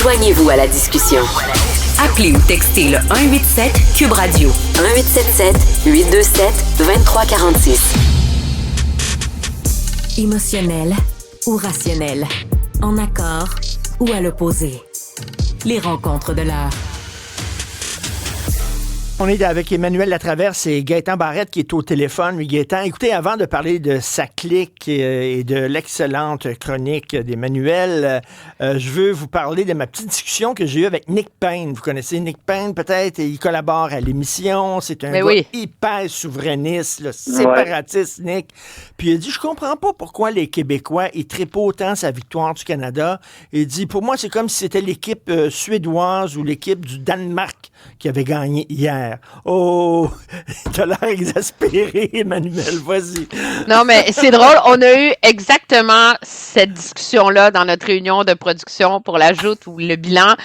Joignez-vous à la discussion. Appelez ou textez le 187 Cube Radio 1877 827 2346. Émotionnel ou rationnel, en accord ou à l'opposé. Les rencontres de l'heure. On est avec Emmanuel Latraverse et Gaétan Barrette qui est au téléphone. Oui, Gaétan, écoutez, avant de parler de sa clique et de l'excellente chronique d'Emmanuel, je veux vous parler de ma petite discussion que j'ai eue avec Nick Payne. Vous connaissez Nick Payne peut-être? Il collabore à l'émission. C'est un gars hyper souverainiste, là, séparatiste, Nick. Puis il a dit, je comprends pas pourquoi les Québécois, ils trippent autant sa victoire du Canada. Il dit, pour moi, c'est comme si c'était l'équipe suédoise ou l'équipe du Danemark qui avait gagné hier. Oh, t'as l'air exaspéré, Emmanuel, vas-y. Non, mais c'est drôle, on a eu exactement cette discussion-là dans notre réunion de production pour la joute ou le bilan.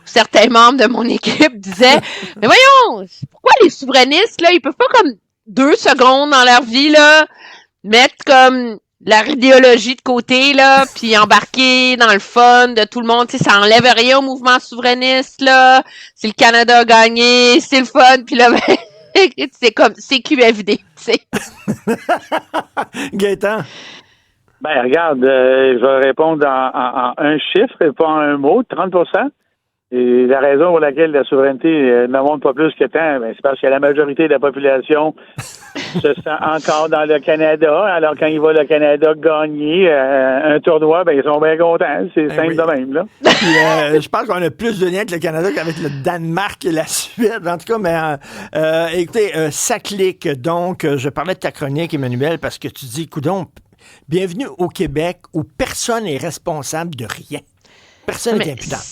Certains membres de mon équipe disaient, mais voyons, pourquoi les souverainistes, là, ils peuvent pas comme 2 secondes dans leur vie, là, mettre comme leur idéologie de côté, là, puis embarquer dans le fun de tout le monde, tu sais, ça enlève rien au mouvement souverainiste, là, si le Canada a gagné, c'est le fun, puis là, ben, c'est comme, c'est QFD, tu sais. Gaétan? Ben, regarde, je vais répondre en un chiffre et pas en un mot, 30%. Et la raison pour laquelle la souveraineté ne monte pas plus que tant, ben, c'est parce que la majorité de la population se sent encore dans le Canada. Alors, quand ils voient le Canada gagner un tournoi, ben, ils sont bien contents. C'est simple de même, là. Puis, je pense qu'on a plus de liens avec le Canada qu'avec le Danemark et la Suède. En tout cas, mais écoutez, ça clique. Donc, je parlais de ta chronique, Emmanuel, parce que tu dis, coudonc, bienvenue au Québec où personne n'est responsable de rien. Personne n'est imputable.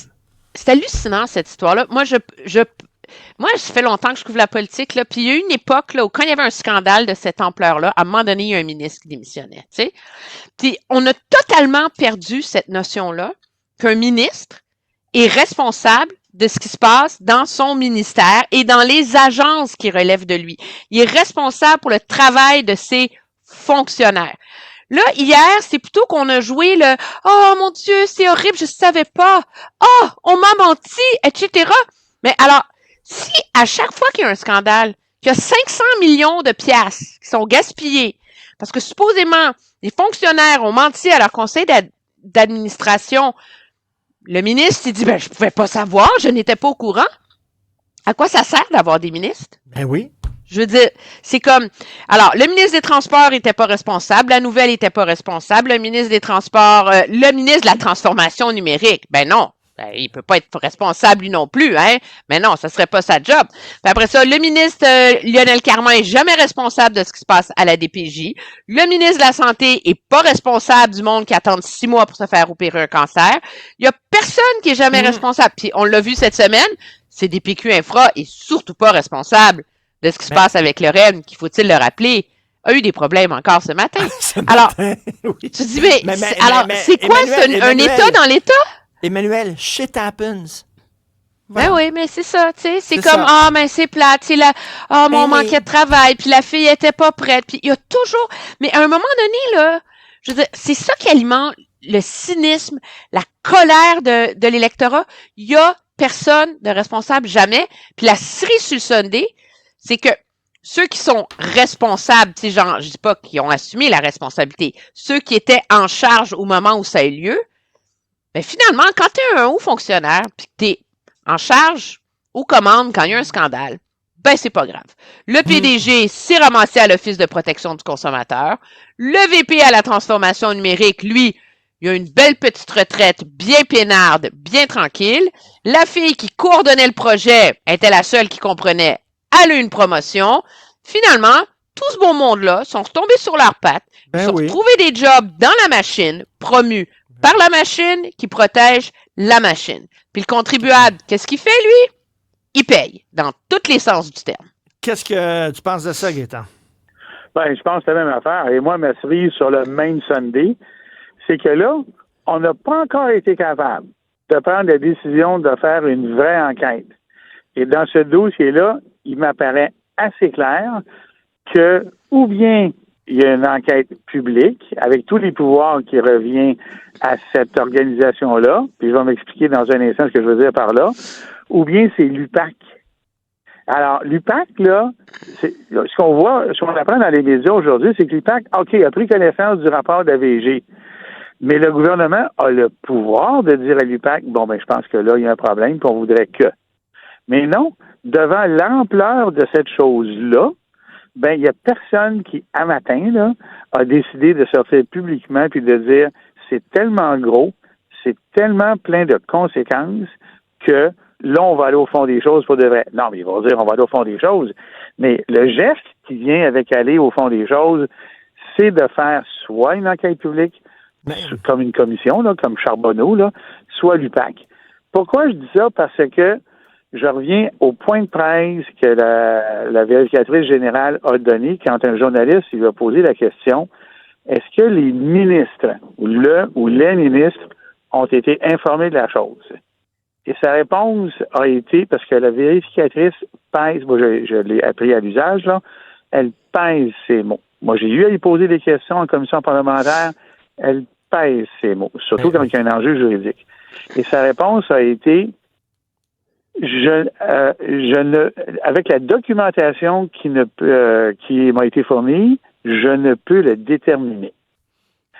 C'est hallucinant, cette histoire-là. Moi, ça fait longtemps que je couvre la politique, là, puis il y a eu une époque là, où quand il y avait un scandale de cette ampleur-là, à un moment donné, il y a un ministre qui démissionnait, tu sais. Puis on a totalement perdu cette notion-là qu'un ministre est responsable de ce qui se passe dans son ministère et dans les agences qui relèvent de lui. Il est responsable pour le travail de ses fonctionnaires. Là, hier, c'est plutôt qu'on a joué le « Oh, mon Dieu, c'est horrible, je savais pas. Oh, on m'a menti, etc. » Mais alors, si à chaque fois qu'il y a un scandale, qu'il y a 500 millions de piastres qui sont gaspillés, parce que supposément, les fonctionnaires ont menti à leur conseil d'administration, le ministre, il dit « Ben, je pouvais pas savoir, je n'étais pas au courant. » À quoi ça sert d'avoir des ministres? Ben oui. Je veux dire, c'est comme... Alors, le ministre des Transports était pas responsable, la nouvelle était pas responsable, le ministre des Transports, le ministre de la Transformation numérique, ben non, il peut pas être responsable lui non plus, hein, mais non, ça serait pas sa job. Puis après ça, le ministre Lionel Carman est jamais responsable de ce qui se passe à la DPJ, le ministre de la Santé est pas responsable du monde qui attend 6 mois pour se faire opérer un cancer, il y a personne qui est jamais responsable, puis on l'a vu cette semaine, CDPQ Infra est surtout pas responsable de ce qui se passe avec le REM, qu'il faut-il le rappeler, a eu des problèmes encore ce matin. Alors, oui. Tu dis, mais c'est quoi un État dans l'État? Emmanuel, shit happens. Voilà. Ben oui, mais c'est ça, tu sais, c'est comme, mais c'est plate, c'est on manquait de travail, puis la fille était pas prête, puis il y a toujours, mais à un moment donné, là, je veux dire, c'est ça qui alimente le cynisme, la colère de l'électorat. Il y a personne de responsable, jamais, puis la cerise sur le Sunday, c'est que ceux qui sont responsables, tu sais, genre, je dis pas qu'ils ont assumé la responsabilité, ceux qui étaient en charge au moment où ça a eu lieu, ben finalement, quand tu es un haut fonctionnaire, puis que tu es en charge aux commandes quand il y a un scandale, ben c'est pas grave. Le PDG s'est ramassé à l'Office de protection du consommateur, le VP à la transformation numérique, lui, il a une belle petite retraite bien peinarde, bien tranquille. La fille qui coordonnait le projet était la seule qui comprenait. Elle a eu une promotion. Finalement, tout ce beau monde-là sont retombés sur leurs pattes. Ils ont trouvé des jobs dans la machine, promus par la machine qui protège la machine. Puis le contribuable, qu'est-ce qu'il fait, lui? Il paye, dans tous les sens du terme. Qu'est-ce que tu penses de ça, Gaétan? Ben, je pense que c'est la même affaire. Et moi, ma cerise sur le Main Sunday, c'est que là, on n'a pas encore été capable de prendre la décision de faire une vraie enquête. Et dans ce dossier-là, il m'apparaît assez clair que ou bien il y a une enquête publique avec tous les pouvoirs qui reviennent à cette organisation-là, puis je vais m'expliquer dans un instant ce que je veux dire par là, ou bien c'est l'UPAC. Alors, l'UPAC, là, ce qu'on apprend dans les médias aujourd'hui, c'est que l'UPAC, OK, a pris connaissance du rapport de l'AVG, mais le gouvernement a le pouvoir de dire à l'UPAC, bon, ben, je pense que là, il y a un problème, qu'on voudrait que. Mais non, devant l'ampleur de cette chose-là, ben, il y a personne qui, à matin, là, a décidé de sortir publiquement puis de dire, c'est tellement gros, c'est tellement plein de conséquences que là, on va aller au fond des choses pour de vrai. Non, mais ils vont dire, on va aller au fond des choses. Mais le geste qui vient avec aller au fond des choses, c'est de faire soit une enquête publique, comme une commission, là, comme Charbonneau, là, soit l'UPAC. Pourquoi je dis ça? Parce que je reviens au point de presse que la vérificatrice générale a donné quand un journaliste lui a posé la question, est-ce que les ministres ou les ministres ont été informés de la chose? Et sa réponse a été, parce que la vérificatrice pèse, moi je l'ai appris à l'usage, là, elle pèse ses mots. Moi, j'ai eu à lui poser des questions en commission parlementaire, elle pèse ses mots, surtout quand il y a un enjeu juridique. Et sa réponse a été, avec la documentation qui m'a été fournie, je ne peux le déterminer.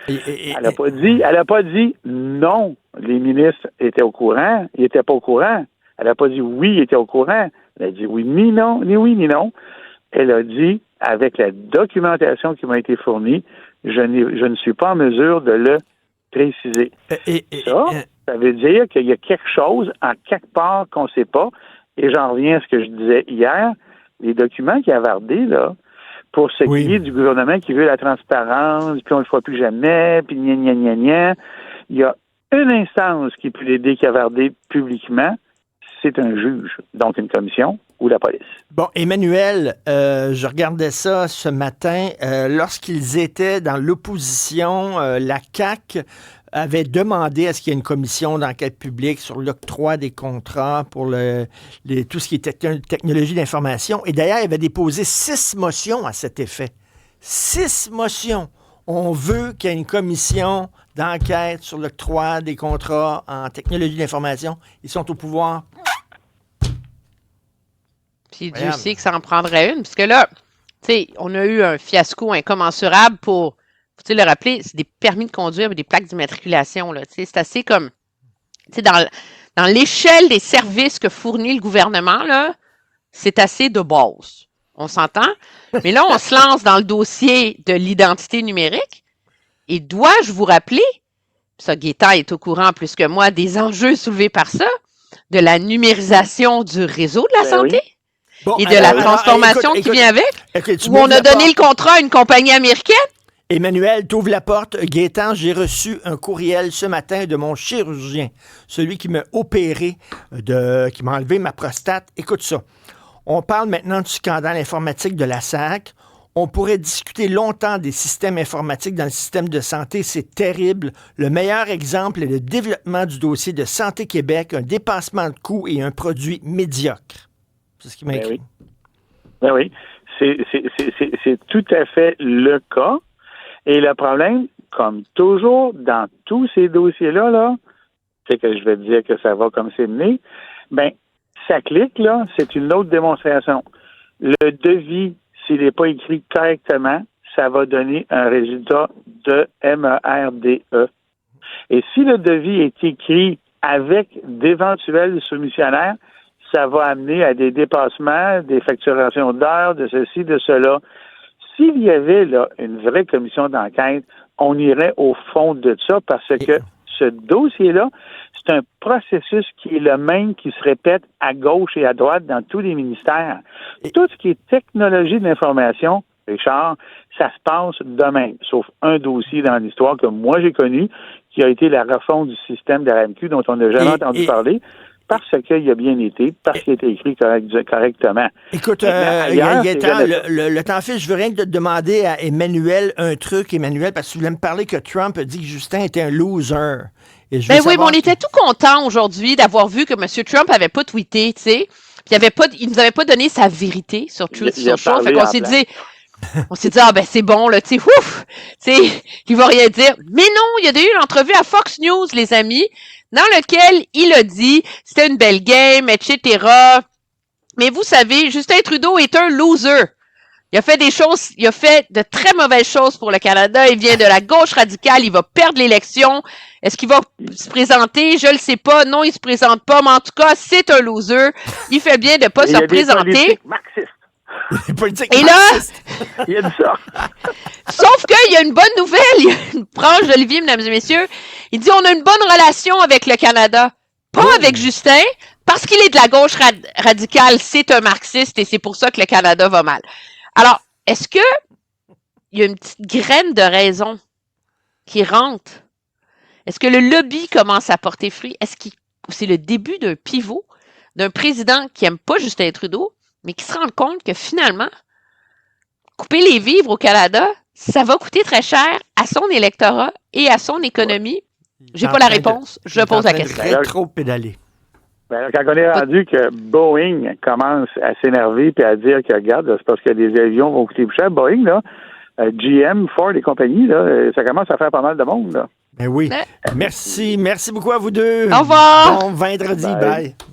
Elle n'a pas dit non, les ministres étaient au courant, ils n'étaient pas au courant. Elle n'a pas dit oui, ils étaient au courant. Elle a dit oui, ni non, ni oui, ni non. Elle a dit, avec la documentation qui m'a été fournie, je ne suis pas en mesure de le préciser. Ça veut dire qu'il y a quelque chose en quelque part qu'on ne sait pas. Et j'en reviens à ce que je disais hier. Les documents qui avardés, là, pour ce qui est du gouvernement qui veut la transparence, puis on ne le fera plus jamais, puis gna gna gna gna. Il y a une instance qui peut les décavarder publiquement, c'est un juge, donc une commission ou la police. Bon, Emmanuel, je regardais ça ce matin. Lorsqu'ils étaient dans l'opposition, la CAQ avait demandé à ce qu'il y ait une commission d'enquête publique sur l'octroi des contrats pour tout ce qui était technologie d'information. Et d'ailleurs, il avait déposé 6 motions à cet effet. 6 motions. On veut qu'il y ait une commission d'enquête sur l'octroi des contrats en technologie d'information. Ils sont au pouvoir. Puis Dieu sait que ça en prendrait une. Parce que là, tu sais, on a eu un fiasco incommensurable pour... Faut-il le rappeler, c'est des permis de conduire et des plaques d'immatriculation. Là. C'est assez comme... Dans l'échelle des services que fournit le gouvernement, là, c'est assez de base. On s'entend? Mais là, on se lance dans le dossier de l'identité numérique. Et dois-je vous rappeler, ça, Gaétan est au courant plus que moi, des enjeux soulevés par ça, de la numérisation du réseau de la santé? Oui. Bon, et de la transformation qui vient avec, où on a donné le contrat à une compagnie américaine. Emmanuel, t'ouvres la porte. Gaétan, j'ai reçu un courriel ce matin de mon chirurgien, celui qui m'a opéré, qui m'a enlevé ma prostate. Écoute ça. On parle maintenant du scandale informatique de la SAC. On pourrait discuter longtemps des systèmes informatiques dans le système de santé. C'est terrible. Le meilleur exemple est le développement du dossier de Santé Québec, un dépassement de coûts et un produit médiocre. C'est ce qui m'a écrit. Ben oui. C'est tout à fait le cas. Et le problème, comme toujours dans tous ces dossiers-là, là, c'est que je vais te dire que ça va comme c'est mené, ben, ça clique, là, c'est une autre démonstration. Le devis, s'il n'est pas écrit correctement, ça va donner un résultat de MERDE. Et si le devis est écrit avec d'éventuels soumissionnaires, ça va amener à des dépassements, des facturations d'heures, de ceci, de cela. S'il y avait là une vraie commission d'enquête, on irait au fond de ça parce que ce dossier-là, c'est un processus qui est le même, qui se répète à gauche et à droite dans tous les ministères. Tout ce qui est technologie de l'information, Richard, ça se passe de même, sauf un dossier dans l'histoire que moi j'ai connu, qui a été la refonte du système de la RAMQ dont on n'a jamais entendu parler. Parce qu'il a bien été, parce qu'il a été écrit correctement. Écoute, Gaétan, le temps file, je veux rien que te demander à Emmanuel un truc, Emmanuel, parce que tu voulais me parler que Trump a dit que Justin était un loser. Oui, mais on était tout contents aujourd'hui d'avoir vu que M. Trump n'avait pas tweeté, tu sais, puis il nous avait pas donné sa vérité sur Truth Social. Fait qu'on s'est dit, On s'est dit, c'est bon, là, tu sais, ouf! Tu sais, il va rien dire. Mais non, il y a eu une entrevue à Fox News, les amis, dans lequel il a dit, c'était une belle game, etc. Mais vous savez, Justin Trudeau est un loser. Il a fait de très mauvaises choses pour le Canada. Il vient de la gauche radicale. Il va perdre l'élection. Est-ce qu'il va se présenter? Je le sais pas. Non, il se présente pas. Mais en tout cas, c'est un loser. Il fait bien de pas se représenter. Et là, il a dit ça. Sauf qu'il y a une bonne nouvelle. Il y a une branche d'Olivier, mesdames et messieurs. Il dit, on a une bonne relation avec le Canada. Pas avec Justin, parce qu'il est de la gauche radicale. C'est un marxiste et c'est pour ça que le Canada va mal. Alors, est-ce que il y a une petite graine de raison qui rentre? Est-ce que le lobby commence à porter fruit? Est-ce que c'est le début d'un pivot d'un président qui n'aime pas Justin Trudeau, mais qui se rend compte que finalement, couper les vivres au Canada, ça va coûter très cher à son électorat et à son économie? J'ai pas la réponse, je pose la question. Rétro-pédaler. Ben, quand on est rendu que Boeing commence à s'énerver et à dire que, regarde, c'est parce que les avions vont coûter plus cher, Boeing, là, GM, Ford et compagnie, là, ça commence à faire pas mal de monde. Là. Ben oui. Merci beaucoup à vous deux. Au revoir. Bon vendredi, bye.